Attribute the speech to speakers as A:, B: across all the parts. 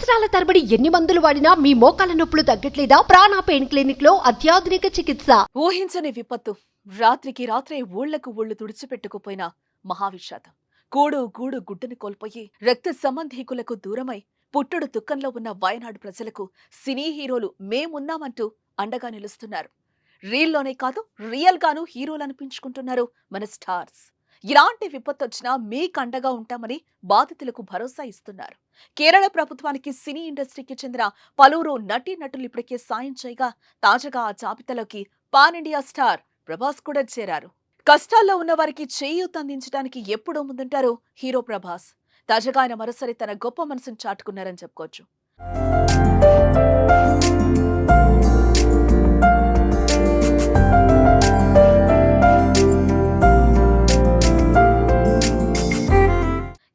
A: సంవత్సరాల తరబడి ఎన్ని మందులు వాడినా మీ మోకాల నొప్పులు తగ్గట్లేదా? ప్రాణ పెయిన్ క్లినిక్ లో అత్యాధునిక చికిత్స.
B: ఊహించని విపత్తు. రాత్రికి రాత్రే ఊళ్లకు ఊళ్లు తుడిచిపెట్టుకుపోయిన మహావిషాదం. కూడు గూడు గుడ్డుని కోల్పోయి రక్త సంబంధీకులకు దూరమై పుట్టుడు దుఃఖంలో ఉన్న వయనాడు ప్రజలకు సినీ హీరోలు మేమున్నామంటూ అండగా నిలుస్తున్నారు. రీల్లోనే కాదు రియల్ గాను హీరోలు అనిపించుకుంటున్నారు మన స్టార్స్. ఇలాంటి విపత్తొచ్చినా మీకు అండగా ఉంటామని బాధితులకు భరోసా ఇస్తున్నారు. కేరళ ప్రభుత్వానికి సినీ ఇండస్ట్రీకి చెందిన పలువురు నటీనటులు ఇప్పటికే సాయం చేయగా తాజాగా ఆ జాబితాలోకి పాన్ ఇండియా స్టార్ ప్రభాస్ కూడా చేరారు. కష్టాల్లో ఉన్న వారికి చేయూత అందించడానికి ఎప్పుడూ ముందుంటారు హీరో ప్రభాస్. తాజాగా ఆయన మరోసారి తన గొప్ప మనసును చాటుకున్నారని చెప్పుకోవచ్చు.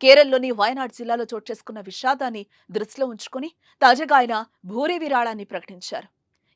B: కేరళలోని వయనాడ్ జిల్లాలో చోటు చేసుకున్న విషాదాన్ని దృష్టిలో ఉంచుకుని తాజాగా ఆయన భూరి విరాళాన్ని ప్రకటించారు.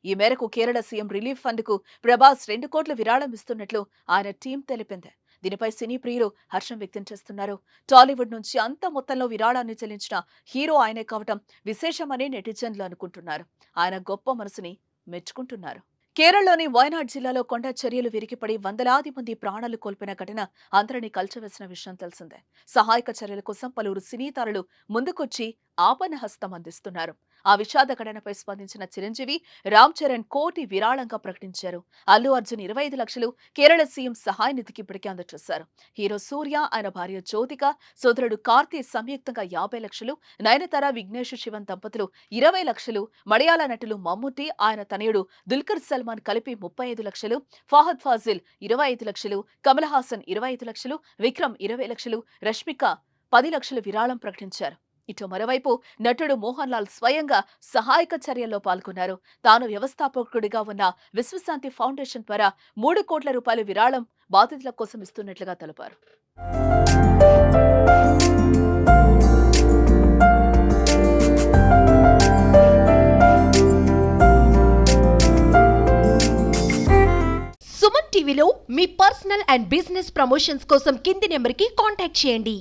B: ఈ మేరకు కేరళ సీఎం రిలీఫ్ ఫండ్ కు ప్రభాస్ 2 కోట్ల విరాళం ఇస్తున్నట్లు ఆయన టీం తెలిపింది. దీనిపై సినీ ప్రియులు హర్షం వ్యక్తం చేస్తున్నారు. టాలీవుడ్ నుంచి అంత మొత్తంలో విరాళాన్ని చెల్లించిన హీరో ఆయనే కావటం విశేషమని నెటిజన్లు అనుకుంటున్నారు. ఆయన గొప్ప మనసుని మెచ్చుకుంటున్నారు. కేరళలోని వయనాడ్ జిల్లాలో కొండ చర్యలు విరిగిపడి వందలాది మంది ప్రాణాలు కోల్పోయిన ఘటన అందరినీ కలిచివేసిన విషయం తెలిసిందే. సహాయక చర్యల కోసం పలువురు సినీ తారలు ముందుకొచ్చి ఆపన్న హస్తం అందిస్తున్నారు. ఆ విషాద ఘటనపై స్పందించిన చిరంజీవి, రామ్ చరణ్ కోటి విరాళంగా ప్రకటించారు. అల్లు అర్జున్ 25 లక్షలు కేరళ సీఎం సహాయ నిధికి ఇప్పటికే అందజేశారు. హీరో సూర్య, ఆయన భార్య జ్యోతిక, సోదరుడు కార్తీ సంయుక్తంగా 50 లక్షలు, నయనతార, విఘ్నేష్ శివన్ దంపతులు 20 లక్షలు, మలయాళ నటులు మమ్ముట్టి, ఆయన తనయుడు దుల్కర్ సల్మాన్ కలిపి 35 లక్షలు, ఫహద్ ఫాజిల్ 25 లక్షలు, కమల్ హాసన్ 25 లక్షలు, విక్రమ్ 20 లక్షలు, రష్మిక 10 లక్షలు విరాళం ప్రకటించారు. ఇటు మరోవైపు నటుడు మోహన్ లాల్ స్వయంగా సహాయక చర్యల్లో పాల్గొన్నారు. తాను వ్యవస్థాపకుడిగా ఉన్న విశ్వశాంతి ఫౌండేషన్ ద్వారా 3 కోట్ల రూపాయల విరాళం బాధితుల కోసం ఇస్తున్నట్లుగా తెలిపారు.
A: సుమన్ టీవీలో మీ పర్సనల్ అండ్ బిజినెస్ ప్రమోషన్స్ కోసం కింది నెంబర్కి కాంటాక్ట్ చేయండి.